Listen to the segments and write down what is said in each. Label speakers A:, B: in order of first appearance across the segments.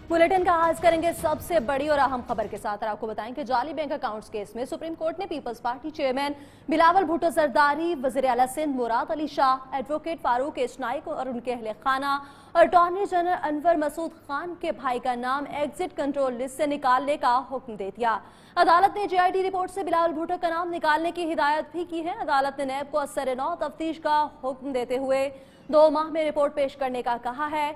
A: Bulletin का आगाज करेंगे सबसे बड़ी और अहम खबर के साथ। और आपको बताएं कि जाली बैंक अकाउंट्स केस में सुप्रीम कोर्ट ने peoples party chairman Bilawal Bhutto Zardari, वजीर आला सिंध मुराद अली शाह, एडवोकेट फारूक इस्नाइक और उनके अहले खाना, अटॉर्नी जनरल अनवर मसूद खान के भाई का नाम एग्जिट कंट्रोल लिस्ट से निकालने का हुक्म दे दिया। अदालत ने JIT रिपोर्ट से बिलावल भुट्टो का नाम निकालने की हिदायत भी की है। अदालत ने नैब को असर-ए-नौ तफ्तीश का हुक्म देते हुए 2 माह में रिपोर्ट पेश करने का कहा है।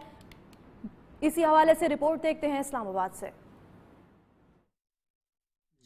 A: इसी हवाले से रिपोर्ट देखते हैं इस्लामाबाद से।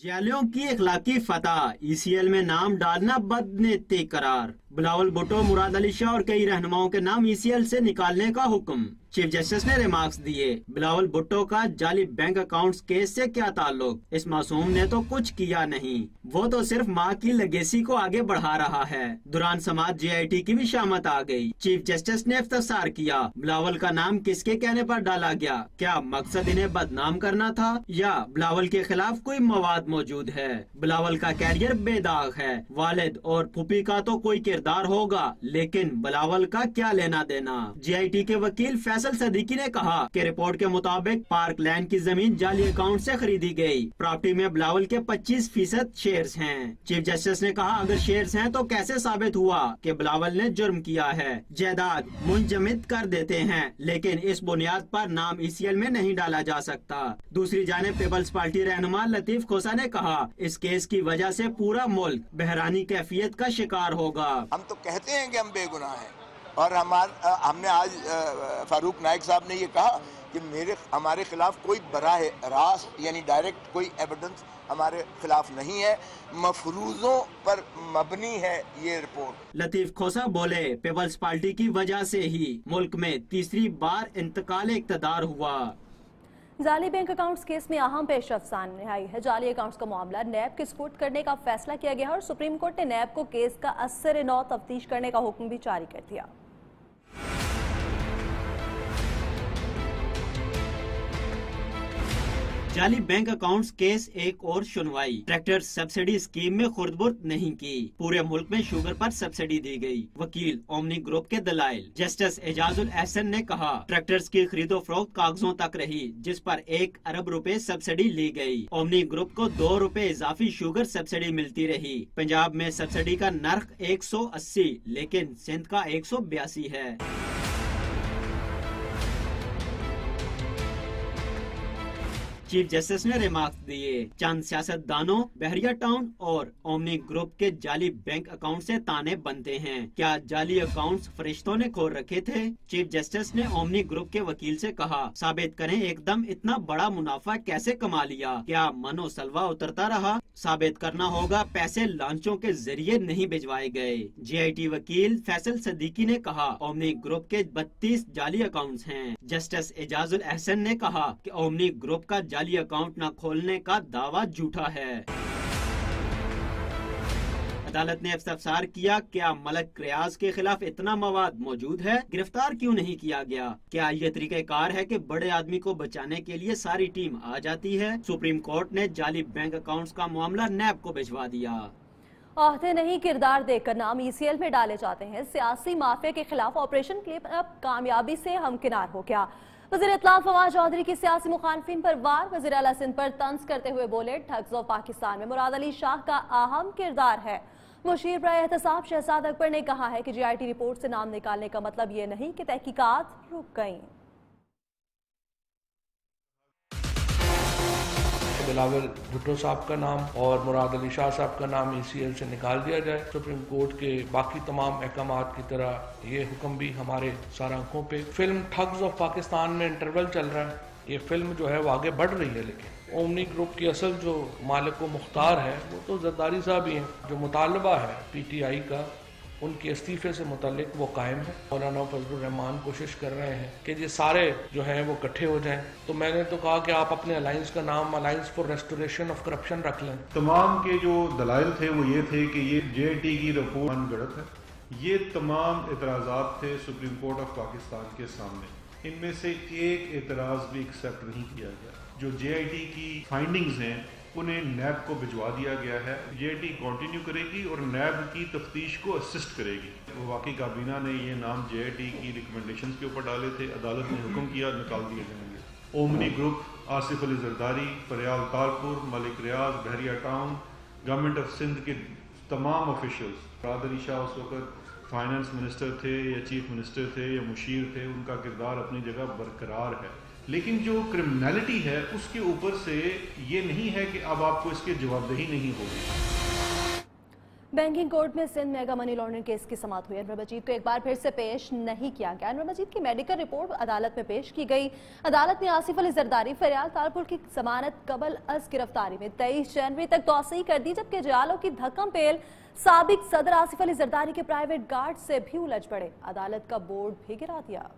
B: जालियों की इखलाकी फतह, ECL में नाम डालना बदनीति करार। बिलावल भुट्टो, मुराद अली शाह और कई रहनुमाओं के नाम ECL से निकालने का हुक्म। चीफ जस्टिस ने रिमार्क्स दिए, बिलावल भुट्टो का जाली बैंक अकाउंट्स केस से क्या ताल्लुक? इस मासूम ने तो कुछ किया नहीं, वो तो सिर्फ माँ की लेगेसी को आगे बढ़ा रहा है। दौरान समाज JIT की भी शामत आ गई। चीफ जस्टिस ने इफ्तिसार किया, बिलावल का नाम किसके कहने पर डाला गया? क्या मकसद इन्हें बदनाम करना था या बिलावल के खिलाफ कोई मवाद मौजूद है? बिलावल का कैरियर बेदाग है, वालिद और फूफी का तो कोई किरदार होगा, लेकिन बिलावल का क्या लेना देना? JIT के वकील फैसल सदीकी ने कहा कि रिपोर्ट के मुताबिक पार्क लैंड की जमीन जाली अकाउंट से खरीदी गई। प्रॉपर्टी में बिलावल के 25% शेयर्स हैं। चीफ जस्टिस ने कहा, अगर शेयर्स हैं तो कैसे साबित हुआ कि बिलावल ने जुर्म किया है? जायदाद मुंजमद कर देते हैं, लेकिन इस बुनियाद पर नाम ECL में नहीं डाला जा सकता। दूसरी जानिब पीपल्स पार्टी रहनुमा लतीफ खोसा ने कहा, इस केस की वजह से पूरा मुल्क बहरानी कैफियत का शिकार होगा।
C: हम तो कहते हैं कि हम बेगुनाह हैं और हमने आज फारूक नाइक साहब ने ये कहा कि हमारे खिलाफ कोई बराह रास्त यानी डायरेक्ट कोई एविडेंस हमारे खिलाफ नहीं है, मफरूजों पर मबनी है ये रिपोर्ट।
B: लतीफ खोसा बोले, पीपल्स पार्टी की वजह से ही मुल्क में तीसरी बार इंतकाल इक़्तिदार हुआ।
A: जाली बैंक अकाउंट्स केस में अहम पेशरफ्त सामने आई है। जाली अकाउंट्स का मामला नैब के सुपुर्द करने का फैसला किया गया है और सुप्रीम कोर्ट ने नैब को केस का असर-ए-नौ तफ्तीश करने का हुक्म भी जारी कर दिया।
B: जाली बैंक अकाउंट्स केस एक और सुनवाई। ट्रैक्टर सब्सिडी स्कीम में खुर्द-बुर्द नहीं की, पूरे मुल्क में शुगर पर सब्सिडी दी गई। वकील ओमनी ग्रुप के दलाइल। जस्टिस एजाजुल एहसन ने कहा, ट्रैक्टर्स की खरीदो फरोख्त कागजों तक रही, जिस पर 1 अरब रुपए सब्सिडी ली गई। ओमनी ग्रुप को 2 रुपए इजाफी शुगर सब्सिडी मिलती रही। पंजाब में सब्सिडी का नर्ख 180, लेकिन सिंध का 182 है। चीफ जस्टिस ने रिमार्क्स दिए, चंद सियासतदानों, बहरिया टाउन और ओमनी ग्रुप के जाली बैंक अकाउंट से ताने बनते हैं। क्या जाली अकाउंट्स फरिश्तों ने खोल रखे थे? चीफ जस्टिस ने ओमनी ग्रुप के वकील से कहा, साबित करें एकदम इतना बड़ा मुनाफा कैसे कमा लिया? क्या मनो सलवा उतरता रहा? साबित करना होगा पैसे लांचों के जरिए नहीं भिजवाए गए। JIT वकील फैसल सदीकी ने कहा, ओमनी ग्रुप के 32 जाली अकाउंट्स हैं। जस्टिस एजाजुल एहसन ने कहा कि ओमनी ग्रुप का जाली अकाउंट न खोलने का दावा झूठा है। अदालत ने इफ्तिसार किया, क्या मलक रियाज के खिलाफ इतना मवाद मौजूद है? गिरफ्तार क्यों नहीं किया गया? क्या ये तरीक़ेकार है कि बड़े आदमी को बचाने के लिए सारी टीम आ जाती है? सुप्रीम कोर्ट ने जाली बैंक अकाउंट्स का मामला नैब को भिजवा दिया।
A: आहते नहीं, किरदार देखकर नाम ECL में डाले जाते हैं। सियासी माफिया के खिलाफ ऑपरेशन क्लिप अब कामयाबी से हमकिनार हो गया। वज़ीर इत्तलात फवाद चौधरी की सियासी मुखालफिन पर वार। वज़ीर आला सिंध पर तंज करते हुए बोले, ठग्स ऑफ पाकिस्तान में मुराद अली शाह का अहम किरदार है। मुशीर बराए एहतसाब शहजाद अकबर ने कहा है कि JIT रिपोर्ट से नाम निकालने का मतलब ये नहीं कि तहकीकात रुक गईं।
D: बिलावल भुट्टो साहब का नाम और मुराद अली शाह साहब का नाम ECL से निकाल दिया जाए। सुप्रीम कोर्ट के बाकी तमाम अहकामात की तरह ये हुक्म भी हमारे सारा आंखों पे। फिल्म ठग्स ऑफ पाकिस्तान में इंटरवल चल रहा है, ये फिल्म जो है वो आगे बढ़ रही है, लेकिन ओमनी ग्रुप की असल जो मालिक व मुख्तार है वो तो जरदारी साहब ही हैं। जो मुतालबा है PTI का उनके इस्तीफे से मुतल्लिक वो कायम है। मौलाना फजलुर रहमान कोशिश कर रहे हैं कि ये सारे जो हैं वो इकट्ठे हो जाएं। तो मैंने तो कहा कि आप अपने अलायंस का नाम alliance for restoration of corruption रख लें।
E: तमाम के जो दलाइल थे वो ये थे कि ये JIT की रिपोर्ट अनगढ़त है। ये तमाम एतराज़ात थे सुप्रीम कोर्ट ऑफ पाकिस्तान के सामने। इनमें से एक एतराज़ भी एक्सेप्ट नहीं किया गया। जो JIT की फाइंडिंग्स हैं उन्हें नैब को भिजवा दिया गया है। JIT कंटिन्यू करेगी और नैब की तफ्तीश को असिस्ट करेगी। वफाकी काबीना ने ये नाम JIT की रिकमेंडेशंस के ऊपर डाले थे, अदालत ने हुक्म किया, निकाल दिए जाएंगे। Omni Group, Asif Ali Zardari, Faryal Talpur, Malik Riaz, Bahria Town, government of Sindh के तमाम ऑफिशियल्स, मुराद अली शाह उस वक्त फाइनेंस मिनिस्टर थे या चीफ मिनिस्टर थे या मुशीर थे, उनका किरदार अपनी जगह बरकरार है। लेकिन जो क्रिमिनलिटी है उसके ऊपर से ये नहीं है कि अब आपको इसकी जवाबदेही नहीं होगी।
A: बैंकिंग कोर्ट में Sindh mega money laundering case की समाअत हुई। अनवर मजीद को एक बार फिर से पेश नहीं किया गया। अनवर मजीद की मेडिकल रिपोर्ट अदालत में पेश की गई। अदालत ने आसिफ अली जरदारी, फरियाल तालपुर की जमानत कबल अज गिरफ्तारी में 23 जनवरी तक तौसीह कर दी, जबकि जियालो की धक्कम पेल साबिक सदर आसिफ अली जरदारी के प्राइवेट गार्ड से भी उलझ पड़े। अदालत का बोर्ड भी गिरा दिया।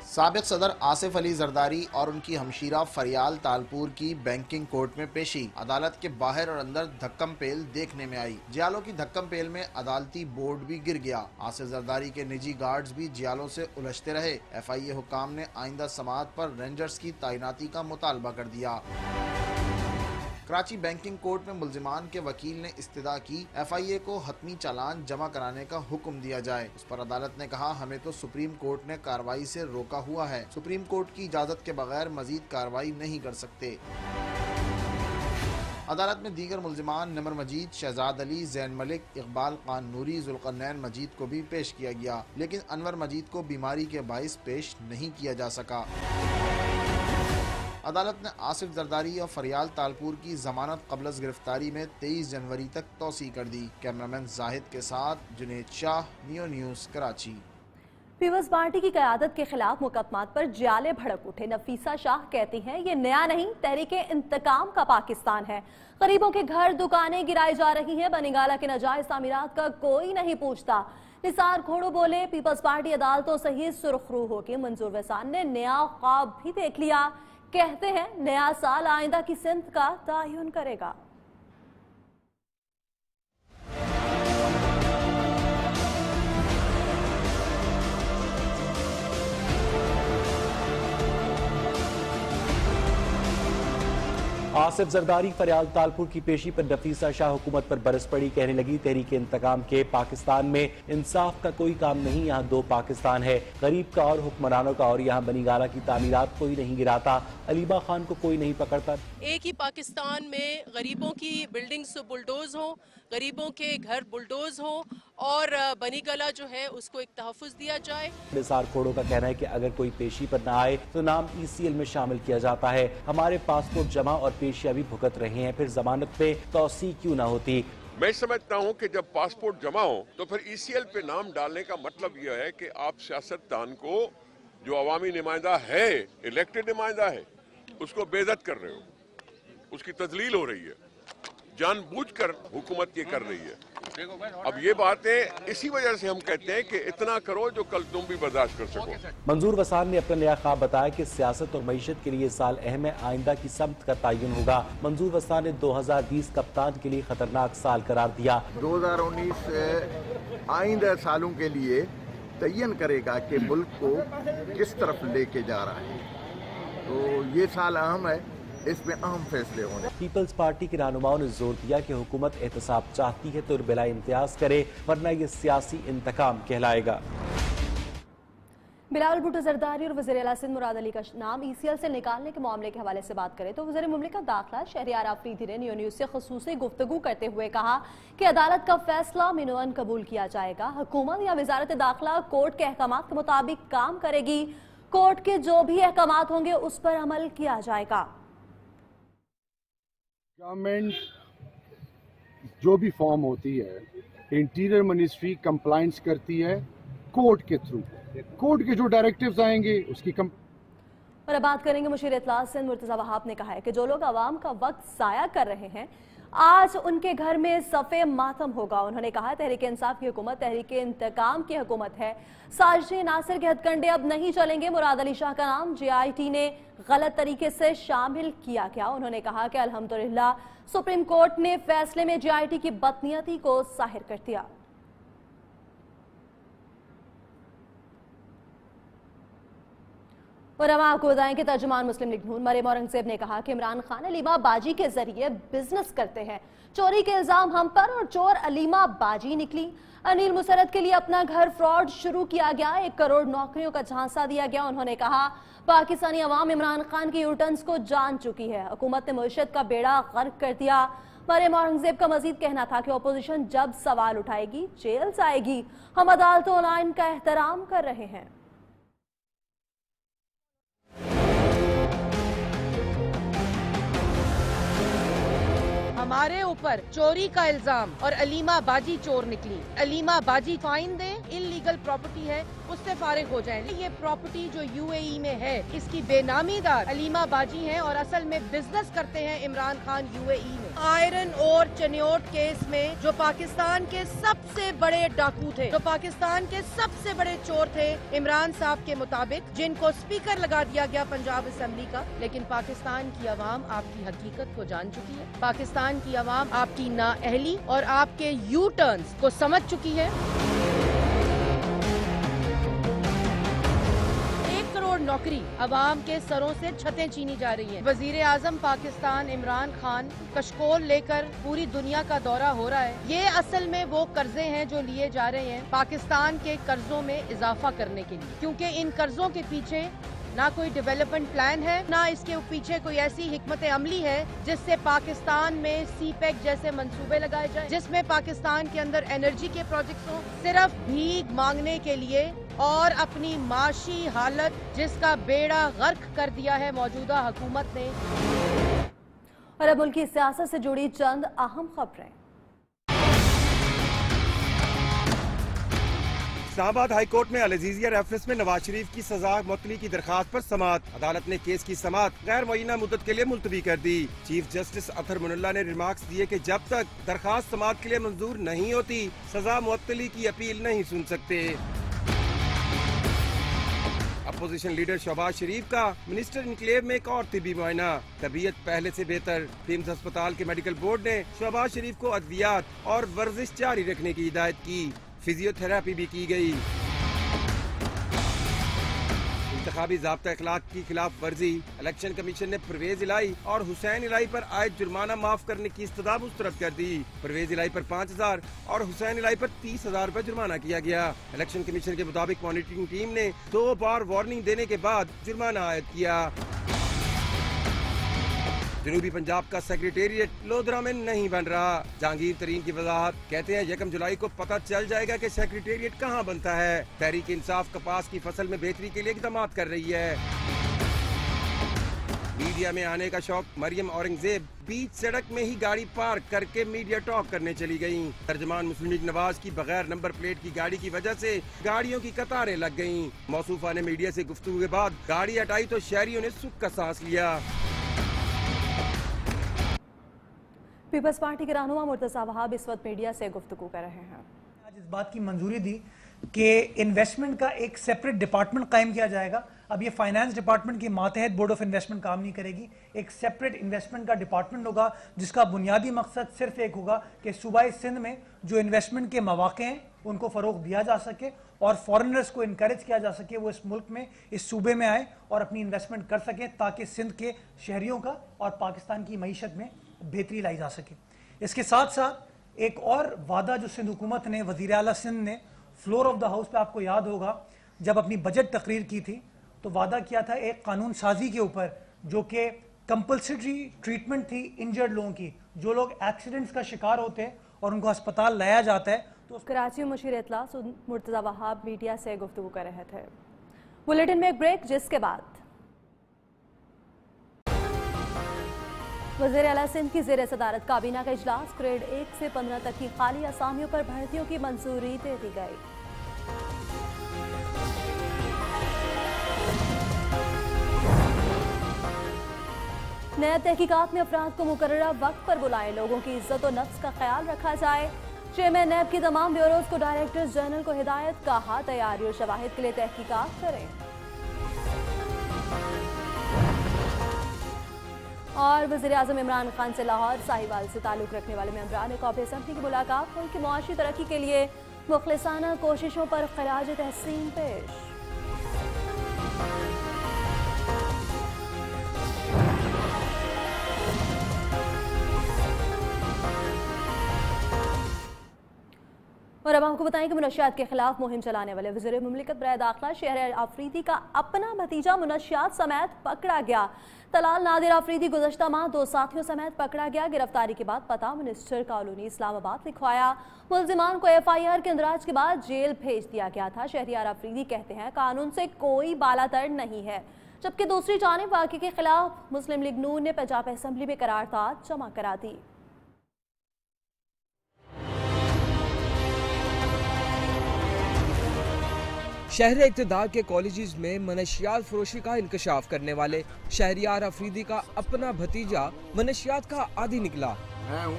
F: साबिक सदर आसिफ अली जरदारी और उनकी हमशीरा फरियाल तालपुर की बैंकिंग कोर्ट में पेशी अदालत के बाहर और अंदर धक्कम पेल देखने में आई। जियालो की धक्कम पेल में अदालती बोर्ड भी गिर गया। आसिफ जरदारी के निजी गार्ड्स भी जियालो से उलझते रहे। FIA हुकाम ने आइंदा समाअत पर रेंजर्स की तैनाती का मुतालबा कर दिया। कराची बैंकिंग कोर्ट में मुल्जिमान के वकील ने इस्तदा की FIA को हतमी चालान जमा कराने का हुक्म दिया जाए। उस पर अदालत ने कहा, हमें तो सुप्रीम कोर्ट ने कार्रवाई से रोका हुआ है, सुप्रीम कोर्ट की इजाजत के बगैर मजीद कार्रवाई नहीं कर सकते। अदालत में दीगर मुल्जिमान निमर मजीद, शहजाद अली, जैन मलिक, इकबाल खान नूरी, जुल्करनैन मजीद को भी पेश किया गया, लेकिन अनवर मजीद को बीमारी के बाइस पेश नहीं किया जा सका। अदालत ने आसिफ जरदारी और फरियाल तालपुर की जमानत कबल गिरफ्तारी में 23 जनवरी तक तौसीह कर दी। कैमरामैन जाहिद के साथ Junaid Shah, Neo News, Karachi.
A: Peoples party की क़यादत के खिलाफ मुकदमात पर जाले भड़क उठे। नफीसा शाह कहती हैं, ये नया नहीं, तहरीके इंतकाम का पाकिस्तान है। गरीबों के घर दुकानें गिराई जा रही हैं, बनिगाला के नाजायज तामीरात का कोई नहीं पूछता। निसार खोड़ो बोले, पीपल्स पार्टी अदालतों से ही सुरखरू होगी। मंजूर वहसान ने नया ख्वाब भी देख लिया, कहते हैं नया साल आइंदा की सिंध का तयन करेगा।
G: आसिफ जरदारी, फरियाल तालपुर की पेशी पर नफीसा शाह हुकूमत पर बरस पड़ी। कहने लगी, तहरीक इंतकाम के पाकिस्तान में इंसाफ का कोई काम नहीं, यहाँ दो पाकिस्तान है, गरीब का और हुक्मरानों का, और यहाँ बनीगाला की तामीरात कोई नहीं गिराता, अलीबा खान को कोई नहीं पकड़ता।
H: एक ही पाकिस्तान में गरीबों की बिल्डिंग्स बुलडोज हो, गरीबों के घर बुलडोज हो, और बनीगला जो है उसको एक तहफ़्फ़ुज़ दिया जाए।
G: निसार खोड़ो का कहना है कि अगर कोई पेशी पर न आए तो नाम ECL में शामिल किया जाता है। हमारे पासपोर्ट जमा और पेशियां भी भुगत रहे हैं, फिर जमानत पे तौसीह क्यों ना होती।
I: मैं समझता हूं कि जब पासपोर्ट जमा हो तो फिर ECL पे नाम डालने का मतलब यह है कि आप सियासतदान को, जो अवामी नुमाइंदा है, इलेक्टेड नुमाइंदा है, उसको बेइज्जत कर रहे हो, उसकी तजलील हो रही है, जानबूझकर हुकूमत ये कर रही है। अब ये बातें इसी वजह से हम कहते हैं कि इतना करो जो कल तुम भी बर्दाश्त कर सको।
G: मंजूर वसान ने अपना नया ख्वाब बताया कि सियासत और मईशत के लिए साल अहम है, आइंदा की समत का तयन होगा। मंजूर वसान ने 2020 कप्तान के लिए खतरनाक साल करार दिया।
J: 2019 आइंदा सालों के लिए तयन करेगा कि मुल्क को किस तरफ लेके जा रहा है, तो ये साल अहम है, इसमें अहम फैसले होने।
G: पीपल्स पार्टी के रहनुमाओं ने जोर दिया कि हुकूमत एहतसाब चाहती है तो बिला इम्तियाज करे, वरना ये सियासी इंतकाम कहलाएगा।
A: बिलावल भुट्टो जरदारी और वज़ीर आला सिंध मुराद अली का नाम ECL से निकालने के मामले के हवाले से बात करें तो वज़ीर मुमलिकत दाखिला शहरियार आफरीदी ने नियो न्यूज़ से ख़ुसूसी गुफ्तगू करते हुए कहा कि अदालत का फैसला मिनोअन कबूल किया जाएगा। हुकूमत या वज़ारत दाखिला कोर्ट के अहकामात के मुताबिक काम करेगी। कोर्ट के जो भी अहकामात होंगे उस पर अमल किया जाएगा।
K: गवर्नमेंट जो भी फॉर्म होती है, इंटीरियर मिनिस्ट्री कंप्लाइंस करती है कोर्ट के थ्रू, कोर्ट के जो डायरेक्टिव्स आएंगे उसकी
A: और अब बात करेंगे मुशीर इत्तलात सिंध मुर्तज़ा वहाब ने कहा है कि जो लोग आवाम का वक्त ज़ाया कर रहे हैं आज उनके घर में सफ़े मातम होगा। उन्होंने कहा तहरीक इंसाफ की हुकूमत तहरीक इंतकाम की हुकूमत है। साजिश नासिर के हथकंडे अब नहीं चलेंगे। मुराद अली शाह का नाम JIT ने गलत तरीके से शामिल किया गया। उन्होंने कहा कि अल्हम्दुलिल्लाह सुप्रीम कोर्ट ने फैसले में JIT की बदनीयती को जाहिर कर दिया। और हम आपको बताएं कि तर्जुमान मुस्लिम लीग नून मरियम औरंगजेब ने कहा कि इमरान खान अलीमा बाजी के जरिए बिजनेस करते हैं। चोरी के इल्जाम हम पर और चोर अलीमा बाजी निकली। अनिल मुसरत के लिए अपना घर फ्रॉड शुरू किया गया, 1 करोड़ नौकरियों का झांसा दिया गया। उन्होंने कहा पाकिस्तानी अवाम इमरान खान की यूटर्न्स को जान चुकी है, हुकूमत ने मईशत का बेड़ा गर्क कर दिया। मरियम औरंगजेब का मजीद कहना था कि अपोजिशन जब सवाल उठाएगी जेल जाएगी। हम अदालतों लाइन का एहतराम कर रहे हैं।
L: हमारे ऊपर चोरी का इल्जाम और अलीमा बाजी चोर निकली। अलीमा बाजी फाइन दे, इल्लीगल प्रॉपर्टी है उससे फारिग हो जाएं। ये प्रॉपर्टी जो यूएई में है इसकी बेनामीदार अलीमा बाजी हैं और असल में बिजनेस करते हैं इमरान खान यूएई में। आयरन और चनियोट केस में जो पाकिस्तान के सबसे बड़े डाकू थे, जो पाकिस्तान के सबसे बड़े चोर थे इमरान साहब के मुताबिक, जिनको स्पीकर लगा दिया गया पंजाब असेंबली का, लेकिन पाकिस्तान की आवाम आपकी हकीकत को जान चुकी है। पाकिस्तान की आवाम आपकी नाअहली और आपके यू टर्न्स को समझ चुकी है। 1 करोड़ नौकरी अवाम के सरों से छतें छीनी जा रही हैं। वजीर आजम पाकिस्तान इमरान खान कशकोल लेकर पूरी दुनिया का दौरा हो रहा है। ये असल में वो कर्जे हैं जो लिए जा रहे हैं पाकिस्तान के कर्जों में इजाफा करने के लिए, क्योंकि इन कर्जों के पीछे ना कोई डेवलपमेंट प्लान है, ना इसके पीछे कोई ऐसी हिकमत अमली है जिससे पाकिस्तान में सीपेक जैसे मंसूबे लगाए जाए, जिसमें पाकिस्तान के अंदर एनर्जी के प्रोजेक्ट्स हों, सिर्फ भीख मांगने के लिए और अपनी माशी हालत जिसका बेड़ा गर्क कर दिया है मौजूदा हुकूमत ने।
A: और अब मुल्क की सियासत से जुड़ी चंद अहम खबरें।
M: इस्लामाबाद हाई कोर्ट में अल-अज़ीज़िया रेफरेंस में नवाज शरीफ की सजा मुअत्तली की दरखास्त पर समाअत। अदालत ने केस की समाअत गैर मुअय्यना मुद्दत के लिए मुलतवी कर दी। चीफ जस्टिस अतहर मुनल्ला ने रिमार्क्स दिए कि जब तक दरखास्त समाअत के लिए मंजूर नहीं होती सजा मुअत्तली की अपील नहीं सुन सकते। अपोजिशन लीडर शहबाज शरीफ का मिनिस्टर इनक्लेव में एक और तिबी मुआयना, तबीयत पहले से बेहतर। टिम्स अस्पताल के मेडिकल बोर्ड ने शहबाज शरीफ को अद्वियात और वर्जिश जारी रखने की हिदायत की। फिजियोथेरेपी भी की गई। इंतखाबी ज़ाब्ता अखलाक की खिलाफ वर्जी, इलेक्शन कमीशन ने परवेज इलाही और हुसैन इलाही पर आयद जुर्माना माफ करने की इस्तदा मुस्तरद कर दी। परवेज इलाही पर 5,000 और हुसैन इलाही पर 30,000 रुपए जुर्माना किया गया। इलेक्शन कमीशन के मुताबिक मॉनिटरिंग टीम ने 2 बार वार्निंग देने के बाद जुर्माना आयद किया। जनूबी पंजाब का सेक्रेटेरिएट लोधरा में नहीं बन रहा। जहांगीर तरीन की वजाहत, कहते हैं 1 जुलाई को पता चल जाएगा कि सेक्रेटेरिएट कहां बनता है। तहरीक इंसाफ कपास की फसल में बेहतरी के लिए इक़दाम कर रही है। मीडिया में आने का शौक मरियम औरंगजेब बीच सड़क में ही गाड़ी पार्क करके मीडिया टॉक करने चली गयी। तर्जुमान मुस्लिम लीग नवाज की बगैर नंबर प्लेट की गाड़ी की वजह से गाड़ियों की कतारें लग गयी। मौसूफा ने मीडिया से गुफ्तगू के बाद गाड़ी हटाई तो शहरियों ने सुख का सांस लिया।
A: पीपल्स पार्टी के रहनुमा मुर्तज़ा वहाब इस वक्त मीडिया से गुफ्तगू कर रहे हैं।
N: आज इस बात की मंजूरी दी कि इन्वेस्टमेंट का एक सेपरेट डिपार्टमेंट कायम किया जाएगा। अब ये फाइनेंस डिपार्टमेंट के मातहत बोर्ड ऑफ इन्वेस्टमेंट काम नहीं करेगी, एक सेपरेट इन्वेस्टमेंट का डिपार्टमेंट होगा जिसका बुनियादी मकसद सिर्फ एक होगा कि सूबाई सिंध में जो इन्वेस्टमेंट के मौके हैं उनको फ़रोग दिया जा सके और फॉरेनर्स को इनकरेज किया जा सके वो इस मुल्क में, इस सूबे में आए और अपनी इन्वेस्टमेंट कर सकें ताकि सिंध के शहरियों का और पाकिस्तान की मईशत में बेहतरी लाई जा सके। इसके साथ साथ एक और वादा जो सिंध हुकूमत ने, वज़ीर आला सिंध ने फ्लोर ऑफ द हाउस पे, आपको याद होगा जब अपनी बजट तकरीर की थी तो वादा किया था एक कानून साजी के ऊपर जो कि कंपल्सरी ट्रीटमेंट थी इंजर्ड लोगों की, जो लोग एक्सीडेंट्स का शिकार होते हैं और उनको अस्पताल लाया जाता है। तो
A: कराची में मुशीर इतलास मुर्तज़ा वहाब मीडिया से गुफ्तगू कर रहे थे। बुलेटिन में एक ब्रेक, जिसके बाद वज़ीर आला सिंध की ज़ेर सदारत काबीना का इजलास, ग्रेड 1 से 15 तक की खाली असामियों पर भर्तियों की मंजूरी दे दी गई। नया तहकीकात में अफराद को मुकर्ररा वक्त पर बुलाएं, लोगों की इज्जत और नफ्स का ख्याल रखा जाए। चेयरमैन नैब की तमाम ब्यूरोज को डायरेक्टर्स जनरल को हिदायत, कहा तैयारी और शवाहिद के लिए तहकीकात करें। और वज़ीर आज़म इमरान खान से लाहौर साहिवाल से ताल्लुक़ रखने वाले मेंबरान कौमी असम्बली की मुलाकात, उनकी मुआशी तरक्की के लिए मुखलिसाना कोशिशों पर ख़राज तहसीन पेश। और अब आपको बताएं कि मुनशियात के खिलाफ मुहिम चलाने वाले वज़ीर मुमलिकत बराए दाखिला शहर आफरीदी का अपना भतीजा मुनशियात समेत पकड़ा गया। तलाल नादिर आफरीदी गुज़श्ता माह 2 साथियों समेत पकड़ा गया। गिरफ्तारी के बाद पता मिनिस्टर कॉलोनी इस्लामाबाद लिखवाया। मुल्जिमान को FIR के इंदराज के बाद जेल भेज दिया गया था। शहरियार आफरीदी कहते हैं कानून से कोई बालातर नहीं है, जबकि दूसरी जानिब वाक़े के खिलाफ मुस्लिम लीग नून ने पंजाब असम्बली में करारदाद जमा करा दी।
M: शहर इक़्तिदार के कॉलेजेस में मनशियात फरोशी का इंकशाफ करने वाले शहरियार अफरीदी का अपना भतीजा मनशियात का आदी निकला।
K: मैं हूँ,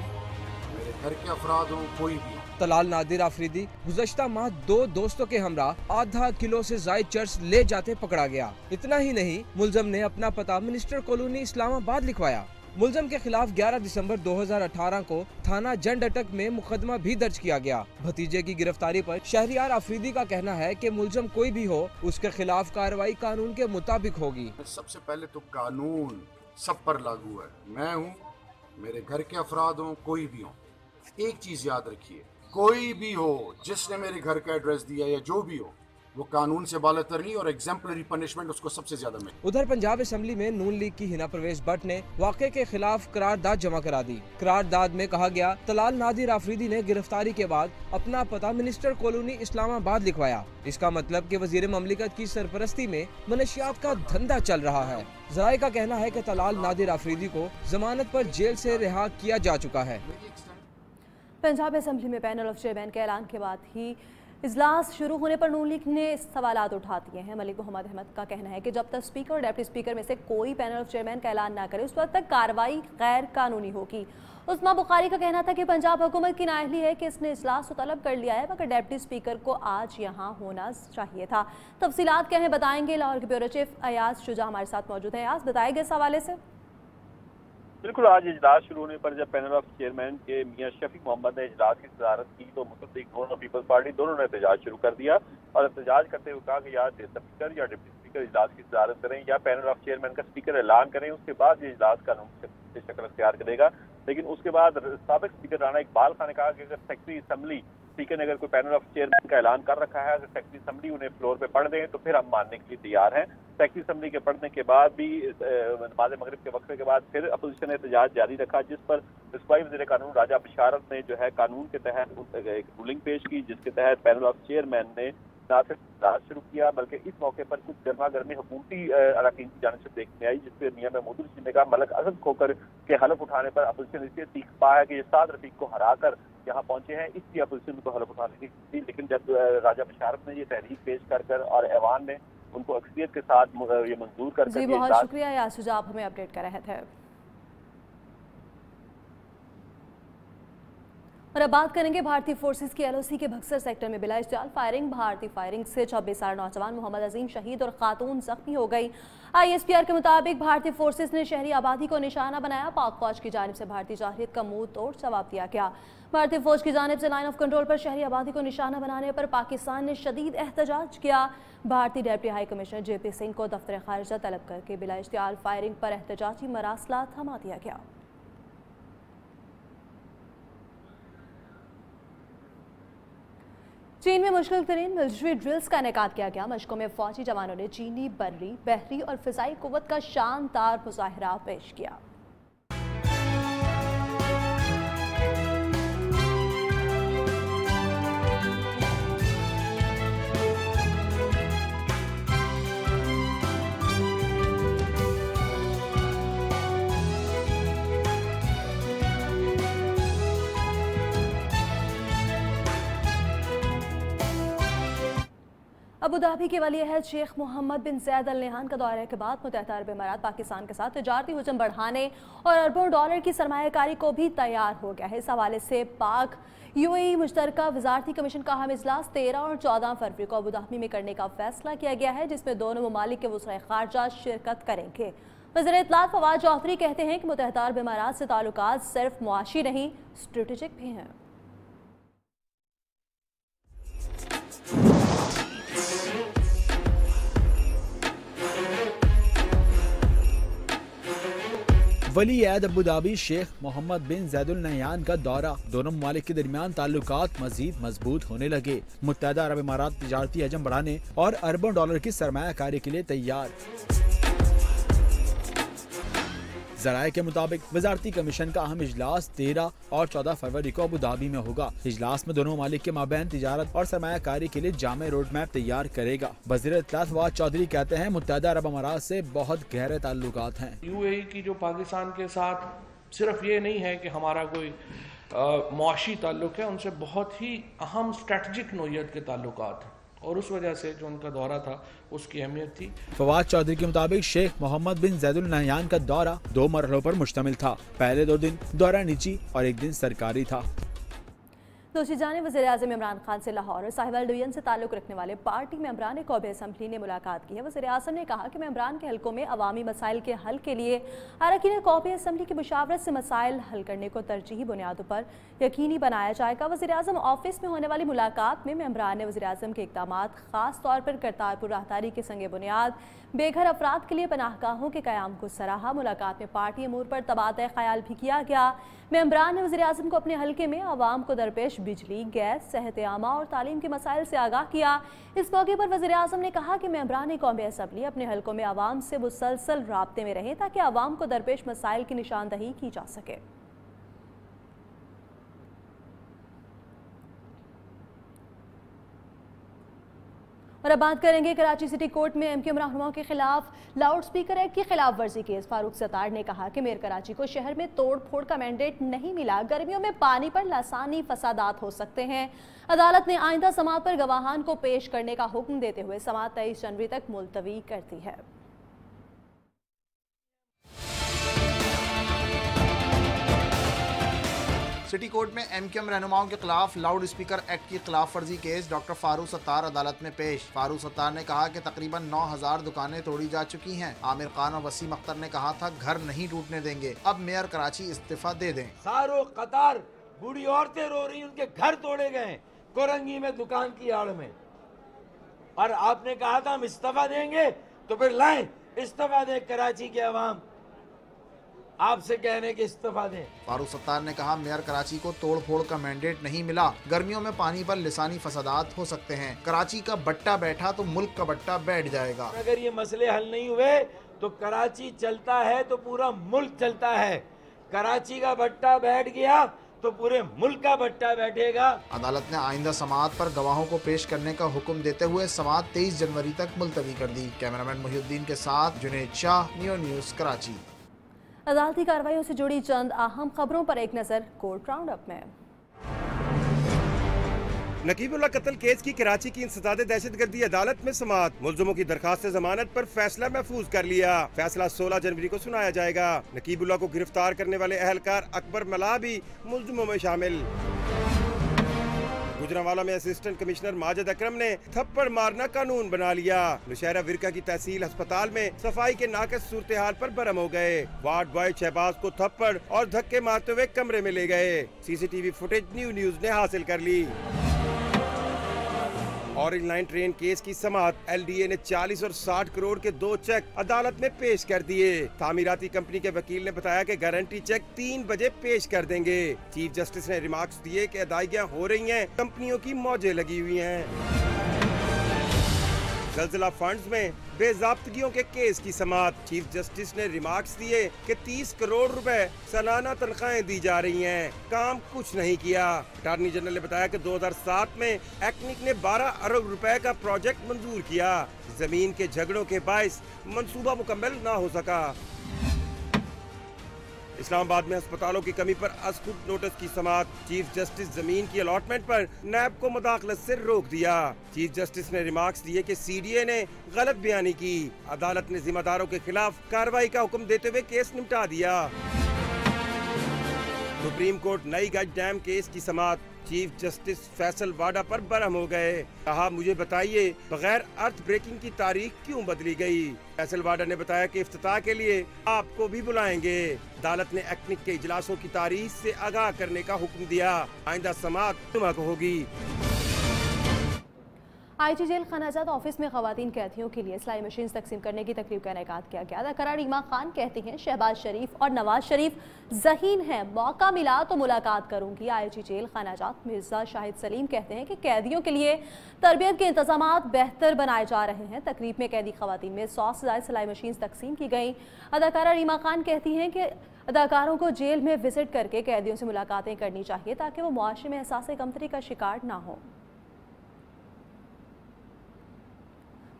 K: मेरे घर के अफराद हो, कोई भी।
M: तलाल नादिर आफरीदी गुज़श्ता माह 2 दोस्तों के हमरा आधा किलो से ज़ायद चर्च ले जाते पकड़ा गया। इतना ही नहीं, मुल्ज़म ने अपना पता मिनिस्टर कॉलोनी इस्लामाबाद लिखवाया। मुल्ज़म के खिलाफ 11 दिसंबर 2018 को थाना जंड अटक में मुकदमा भी दर्ज किया गया। भतीजे की गिरफ्तारी पर शहरियार आफरीदी का कहना है कि मुल्ज़म कोई भी हो, उसके खिलाफ कार्रवाई कानून के मुताबिक होगी।
K: सबसे पहले तो कानून सब पर लागू है। मैं हूँ, मेरे घर के अफराद हो, कोई भी हो। एक चीज याद रखिए, कोई भी हो जिसने मेरे घर का एड्रेस दिया या जो भी हो, वो कानून से बालातर नहीं और एग्जाम्पलरी पनिशमेंट उसको सबसे ज्यादा मिले।
M: उधर पंजाब असम्बली में नून लीग की हिना परवेज भट्ट ने वाक़े के खिलाफ करारदाद जमा करा दी। करारदाद में कहा गया, तलाल नादिर आफरीदी ने गिरफ्तारी के बाद अपना पता मिनिस्टर कॉलोनी इस्लामाबाद लिखवाया। इसका मतलब कि वजीर ममलिकत की सरपरस्ती में मनशियात का धंधा चल रहा है। ज़राए का कहना है कि तलाल नादिर आफरीदी को जमानत पर जेल से रिहा किया जा चुका है।
A: पंजाब असम्बली में पैनल ऑफ चेयरमैन के ऐलान के बाद ही इजलास शुरू होने पर नून लीग ने सवालात उठा दिए हैं। मलिक मोहम्मद अहमद का कहना है कि जब तक स्पीकर और डिप्टी स्पीकर में से कोई पैनल ऑफ चेयरमैन का ऐलान ना करे, उस वक्त तक कार्रवाई गैर कानूनी होगी। उस्मा बुखारी का कहना था कि पंजाब हुकूमत की नाअहली है कि इसने इजलास तो तलब कर लिया है, मगर डिप्टी स्पीकर को आज यहाँ होना चाहिए था। तफसीलात क्या है बताएंगे लाहौर के ब्यूरो चीफ अयाज शुजा हमारे साथ मौजूद है। अयाज, बताएंगे इस हवाले से।
O: बिल्कुल, आज इजलास शुरू होने पर जब पैनल ऑफ चेयरमैन के मियां शफी मोहम्मद ने इजलास की सदारत की तो मुस्लिम लीग नून और पीपल्स पार्टी दोनों ने एहतजाज शुरू कर दिया और एहतजाज करते हुए कहा कि या स्पीकर या डिप्टी स्पीकर इजलास की सदारत करें या पैनल ऑफ चेयरमैन का स्पीकर ऐलान करें, उसके बाद ये इजलास कानून से शक्ल अख्तियार करेगा। लेकिन उसके बाद साबिक स्पीकर राना इकबाल खान ने कहा कि अगर सेक्रेटरी असम्बली स्पीकर ने अगर कोई पैनल ऑफ चेयरमैन का ऐलान कर रखा है, अगर सेक्रेटरी असम्बली उन्हें फ्लोर पे पढ़ दें तो फिर हम मानने के लिए तैयार हैं। सेक्रेटरी असम्बली के पढ़ने के बाद भी नमाज मगरिब के वक्फे के बाद फिर अपोजिशन ने एहतजाज जारी रखा, जिस पर सूबाई वज़ीर कानून राजा बिशारत ने जो है कानून के तहत एक रूलिंग पेश की, जिसके तहत पैनल ऑफ चेयरमैन ने ना सिर्फ इजलास शुरू किया बल्कि इस मौके पर कुछ गर्मा गर्मी हुकूमती अरकान की जानिब से देखने आई, जिसपे मियां महमूद रशीद ने कहा मलक अजद खोकर के हलफ उठाने पर अपोजिशन इसलिए तीख पा है कि ये साद रफीक को हराकर यहाँ पहुंचे हैं, इसलिए अपोजिशन को हलफ उठाने की थी। लेकिन जब राजा बिशारत ने ये तहरीक पेश कर और ऐवान ने उनको अक्सरियत के साथ ये मंजूर कर
A: जी, बहुत शुक्रिया यासुज, आप हमें अपडेट कर रहे थे। और अब बात करेंगे भारतीय फोर्सेस की LOC के बक्सर सेक्टर में बिला इश्तियाल फायरिंग। भारतीय फायरिंग से 26 साल नौजवान मोहम्मद अजीम शहीद और खातून जख्मी हो गई। ISPR के मुताबिक भारतीय फोर्सेस ने शहरी आबादी को निशाना बनाया। पाक फौज की जानिब से भारतीय जाहिलियत का मुंह तोड़ जवाब दिया गया। भारतीय फौज की जानिब से लाइन ऑफ कंट्रोल पर शहरी आबादी को निशाना बनाने पर पाकिस्तान ने शदीद एहतजाज किया। भारतीय deputy high commissioner JP Singh को दफ्तर खारिजा तलब करके बिला इश्तियाल फायरिंग पर एहतजाजी मरासला थमा दिया गया। चीन में मुश्किल तरीन मिलिट्री ड्रिल्स का इनेकाद किया गया। मशकों में फौजी जवानों ने चीनी बर्री, बहरी और फिजाई कुव्वत का शानदार मुजाहिरा पेश किया। अबू धाबी के वली अहद शेख मोहम्मद बिन ज़ैद अल नहान का दौरे के बाद मुत्तहिदा अरब इमारात पाकिस्तान के साथ तिजारती हुजम बढ़ाने और अरबों डॉलर की सरमायाकारी को भी तैयार हो गया है। इस हवाले से पाक UAE मुश्तरका वजारती कमीशन का अहम इजलास 13 और 14 फरवरी को अबू धाबी में करने का फैसला किया गया है, जिसमें दोनों ममालिक के वज़ीर ख़ारजा शिरकत करेंगे। वज़ीर इत्तलात फवाद चौधरी कहते हैं कि मुत्तहिदा अरब इमारात से ताल्लुकात सिर्फ मुआशी नहीं, स्ट्रेटेजिक भी हैं।
P: वली अहद अबू धाबी शेख मोहम्मद बिन ज़ैदुल नहयान का दौरा, दोनों ममालिक के दरमियान ताल्लुकात मजीद मजबूत होने लगे। मुत्तहदा अरब इमारात तिजारती हजम बढ़ाने और अरबों डॉलर की सरमायाकारी के लिए तैयार। ज़राए के मुताबिक वजारती कमीशन का अहम इजलास 13 और 14 फरवरी को अबू धाबी में होगा। इजलास में दोनों ममालिक के माबैन तिजारत और सरमायाकारी के लिए जामे रोड मैप तैयार करेगा। वज़ीर इत्तलात फवाद चौधरी कहते हैं मुत्तहदा अरब अमारात से बहुत गहरे ताल्लुकात हैं।
D: यूएई की जो पाकिस्तान के साथ सिर्फ ये नहीं है कि हमारा कोई मुआशी ताल्लुक है, उनसे बहुत ही अहम स्ट्रेटजिक नोयत के ताल्लुकात हैं और उस वजह से जो उनका दौरा था उसकी अहमियत थी।
P: फवाद चौधरी के मुताबिक शेख मोहम्मद बिन ज़ैदुल नहयान का दौरा 2 मरहलों पर मुश्तमिल था। पहले 2 दिन दौरा निजी और 1 दिन सरकारी था।
A: दूसरी जानिब वज़ीर-ए-आज़म इमरान खान से लाहौर और साहिवाल डिवीजन से ताल्लुक़ रखने वाले पार्टी मेंबरान कौमी असम्बली ने मुलाकात की है। वज़ीर-ए-आज़म ने कहा कि मेंबरान के हलकों में अवामी मसाइल के हल के लिए अरकान कौमी असम्बली की मुशावरत से मसाइल हल करने को तरजीही बुनियादों पर यकीनी बनाया जाएगा। वज़ीर-ए-आज़म ऑफिस में होने वाली मुलाकात में मेंबरान ने वज़ीर-ए-आज़म के इक़दामात, ख़ास तौर पर करतारपुर राहदारी के संग बुनियाद, बेघर अफराद के लिए पनाहगाहों के क़याम को सराहा। मुलाकात में पार्टी अमूर पर तबादला ख्याल भी किया गया। मेंबरान ने वज़ीर-ए-आज़म को अपने हलके में अवाम को दरपेश बिजली, गैस, सेहत आमा और तालीम के मसाइल से आगाह किया। इस मौके पर वज़ीर-ए-आज़म ने कहा कि मेंबरान कौमी असम्बली अपने हलकों में अवाम से मुसलसल राब्ते में रहें ताकि अवाम को दरपेश मसाइल की निशानदही की जा सके। और अब बात करेंगे कराची सिटी कोर्ट में एमक्यूएम रहनुमाओं के खिलाफ लाउड स्पीकर एक्ट की खिलाफ वर्जी केस। फारूक सत्तार ने कहा कि मेयर कराची को शहर में तोड़ फोड़ का मैंडेट नहीं मिला, गर्मियों में पानी पर लासानी फसादात हो सकते हैं। अदालत ने आइंदा समाअत पर गवाहान को पेश करने का हुक्म देते हुए समाअत 23 जनवरी तक मुलतवी कर दी है।
F: सिटी कोर्ट में एमक्यूएम रहनुमाओं के खिलाफ लाउड स्पीकर एक्ट की खिलाफ वर्जी केस डॉक्टर फारूक सत्तार अदालत में पेश। फारूक सत्तार ने कहा कि तकरीबन 9000 दुकानें तोड़ी जा चुकी हैं। आमिर खान और वसीम अख्तर ने कहा था घर नहीं टूटने देंगे, अब मेयर कराची इस्तीफा दे दें।
Q: सारो कतार बूढ़ी औरतें रो रही, उनके घर तोड़े गए कोरंगी में दुकान की आड़ में, और आपने कहा था हम इस्तीफा देंगे, तो फिर लाएं इस्तीफा दें। कराची के अवाम आपसे कहने के इस्तीफा दें।
F: फारूक सत्तार ने कहा मेयर कराची को तोड़ फोड़ का मैंडेट नहीं मिला, गर्मियों में पानी पर लिसानी फसादात हो सकते हैं। कराची का बट्टा बैठा तो मुल्क का बट्टा बैठ जाएगा।
Q: अगर ये मसले हल नहीं हुए तो कराची चलता है तो पूरा मुल्क चलता है, कराची का बट्टा बैठ गया तो पूरे मुल्क का बट्टा बैठेगा।
F: अदालत ने आइंदा समाअत पर गवाहों को पेश करने का हुक्म देते हुए समाअत 23 जनवरी तक मुलतवी कर दी। कैमरामैन मुहिउद्दीन के साथ जुनेद शाह, न्यू न्यूज़ कराची।
A: अदालती कार्रवाइयों से जुड़ी चंद अहम खबरों पर एक नजर कोर्ट राउंड अप में।
M: नकीबुल्लाह कत्ल केस की कराची की इंसदाद दहशतगर्दी अदालत में समाअत, मुल्ज़िमों की दरखास्त जमानत पर फैसला महफूज कर लिया। फैसला 16 जनवरी को सुनाया जाएगा। नकीबुल्लाह को गिरफ्तार करने वाले अहलकार अकबर मला भी मुल्ज़िमों में शामिल। गुजरांवाला में असिस्टेंट कमिश्नर माजिद अकरम ने थप्पड़ मारना कानून बना लिया। नौशहरा विरका की तहसील अस्पताल में सफाई के नाकस सूरत हाल पर बरहम हो गए। वार्ड बॉय शहबाज को थप्पड़ और धक्के मारते हुए कमरे में ले गए। सीसीटीवी फुटेज न्यू न्यूज़ ने हासिल कर ली। ऑरेंज लाइन ट्रेन केस की समाअत, एलडीए ने 40 और 60 करोड़ के 2 चेक अदालत में पेश कर दिए। तामीराती कंपनी के वकील ने बताया कि गारंटी चेक 3 बजे पेश कर देंगे। चीफ जस्टिस ने रिमार्क्स दिए कि अदायगियां हो रही हैं, कंपनियों की मौजें लगी हुई हैं। ज़लज़ला फंड्स में बेज़ाब्तगियों के केस की समाअत, चीफ जस्टिस ने रिमार्क्स दिए कि 30 करोड़ रुपए सालाना तनख्वाहें दी जा रही हैं, काम कुछ नहीं किया। अटॉर्नी जनरल ने बताया कि 2007 में एक्निक ने 12 अरब रुपए का प्रोजेक्ट मंजूर किया, जमीन के झगड़ों के बायस मंसूबा मुकम्मल न हो सका। इस्लामाबाद में अस्पतालों की कमी पर असखुद नोटिस की समाअत, चीफ जस्टिस जमीन की अलॉटमेंट पर नैब को मुदाखलत से रोक दिया। चीफ जस्टिस ने रिमार्क्स दिए कि सीडीए ने गलत बयानी की। अदालत ने जिम्मेदारों के खिलाफ कार्रवाई का हुक्म देते हुए केस निपटा दिया। सुप्रीम कोर्ट नई गज डैम केस की समाअत, चीफ जस्टिस फैसल वाडा पर बरहम हो गए। कहा मुझे बताइए बगैर अर्थ ब्रेकिंग की तारीख क्यों बदली गई। फैसल वाडा ने बताया कि इफ्तिताह के लिए आपको भी बुलाएंगे। अदालत ने एक्निक के इजलासों की तारीख से आगाह करने का हुक्म दिया। आइंदा समाअत जुमा को होगी।
A: आईजी जेल खानाजात ऑफिस में खवातीन कैदियों के लिए सिलाई मशीन तकसीम करने की तकरीब का इनेकाद किया गया। अदाकारा रीमा खान कहती हैं शहबाज शरीफ और नवाज शरीफ ज़हीन हैं, मौका मिला तो मुलाकात करूंगी। आईजी जेल खानाजात मिर्जा शाहिद सलीम कहते हैं कि कैदियों के लिए तरबियत के इंतजाम बेहतर बनाए जा रहे हैं। तकरीब में कैदी खवातीन में 100 से ज़ायद सिलाई मशीन तकसीम की गई। अदाकारा रीमा खान कहती हैं कि अदाकारों को जेल में विजिट करके कैदियों से मुलाकातें करनी चाहिए ताकि वो मुआशरे में एहसास कमतरी का शिकार ना हो।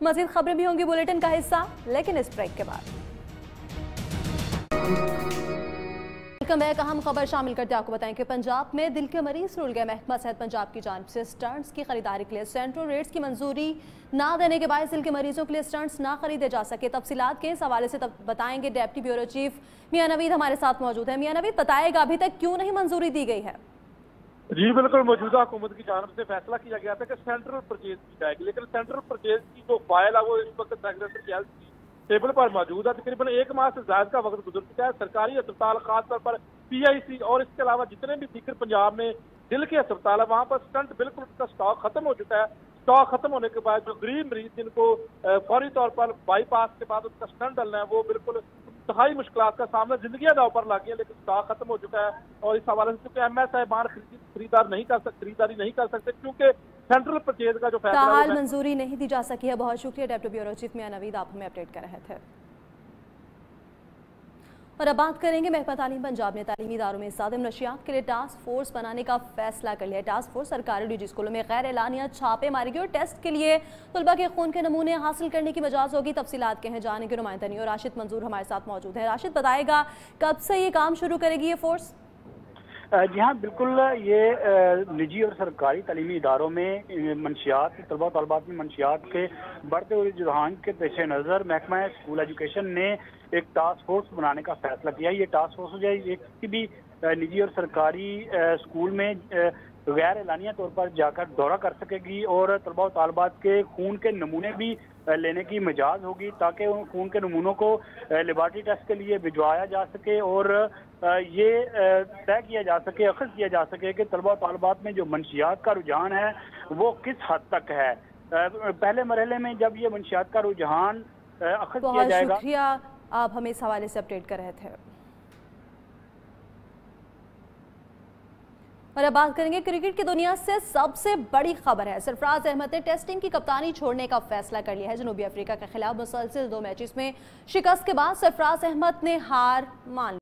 A: मज़ीद खबरें भी होंगी बुलेटिन का हिस्सा, लेकिन इस ब्रेक के बाद। Welcome back. अहम खबर शामिल करते आपको बताएं कि पंजाब में दिल के मरीज रुल गए। महकमा सेहत पंजाब की जानिब से स्टंट्स की खरीदारी के लिए सेंट्रल रेट्स की मंजूरी ना देने के बाद दिल के मरीजों के लिए स्टंट्स ना खरीदे जा सके। तफसीलात के इस हवाले से बताएंगे डिप्टी ब्यूरो चीफ मियां नवीद हमारे साथ मौजूद है। मियां नवीद, बताएगा अभी तक क्यों नहीं मंजूरी दी गई है?
R: जी बिल्कुल, मौजूदा हुकूमत की जानब से फैसला किया गया था कि सेंट्रल परचेज की जाएगी, लेकिन सेंट्रल परचेज की जो फाइल है वो इस वक्त सेक्रेटरी जेल की टेबल पर मौजूद है। तकरीबन 1 माह से ज्यादा का वक्त गुजर चुका है। सरकारी अस्पताल खासतौर पर PIC और इसके अलावा जितने भी दीगर पंजाब में दिल के अस्पताल है वहाँ पर स्टंट बिल्कुल उसका स्टॉक खत्म हो चुका है। स्टॉक खत्म होने के बाद जो गरीब मरीज जिनको फौरी तौर पर बाईपास के बाद उसका स्टंट डालना है वो बिल्कुल इंतहाई मुश्किलात का सामना जिंदगियां दांव पर लगी है, लेकिन स्टॉक खत्म हो चुका है। और इस हवाले से क्योंकि MSI बाहर खरीदारी नहीं कर सकते क्योंकि सेंट्रल परचेज का जो फैसला है
A: मंजूरी नहीं दी जा सकी है। बहुत शुक्रिया डिप्टी ब्यूरो चीफ मियां नवीद, आप हमें अपडेट कर रहे थे। और अब बात करेंगे महकमा तालीम पंजाब ने तालीमी इदारों में सादिम नशियात के लिए टास्क फोर्स बनाने का फैसला कर लिया। टास्क फोर्स सरकारी निजी स्कूलों में गैर एलानिया छापे मारेगी और टेस्ट के लिए तलबा के खून के नमूने हासिल करने की मजाज होगी। तफसीलात के हैं जाने के नुमाइंदा नहीं और राशिद मंजूर हमारे साथ मौजूद है। राशिद, बताएगा कब से ये काम शुरू करेगी ये फोर्स?
S: जी हाँ बिल्कुल, ये निजी और सरकारी तालीमी इदारों में मंशियात तलबा तलबात में मंशियात के बढ़ते हुए रुझान के पेश नज़र महकमा स्कूल एजुकेशन ने एक टास्क फोर्स बनाने का फैसला किया। ये टास्क फोर्स जो है ये किसी भी निजी और सरकारी स्कूल में गैर एलानिया तौर पर जाकर दौरा कर सकेगी और तलबा तालबात के खून के नमूने भी लेने की मजाज होगी ताकि उन खून के नमूनों को लेबॉरेटरी टेस्ट के लिए भिजवाया जा सके और ये तय किया जा सके, अखज़ किया जा सके कि तलबा तालबात में जो मंशियात का रुझान है वो किस हद तक है। पहले मरहले में जब ये मंशियात का रुझान अखज़ किया जाएगा।
A: शुक्रिया, आप हमें इस हवाले से अपडेट कर रहे थे। और अब बात करेंगे क्रिकेट की दुनिया से सबसे बड़ी खबर है। सरफराज अहमद ने टेस्ट टीम की कप्तानी छोड़ने का फैसला कर लिया है। जनूबी अफ्रीका के खिलाफ मुसलसल 2 मैचेस में शिकस्त के बाद सरफराज अहमद ने हार मान ली।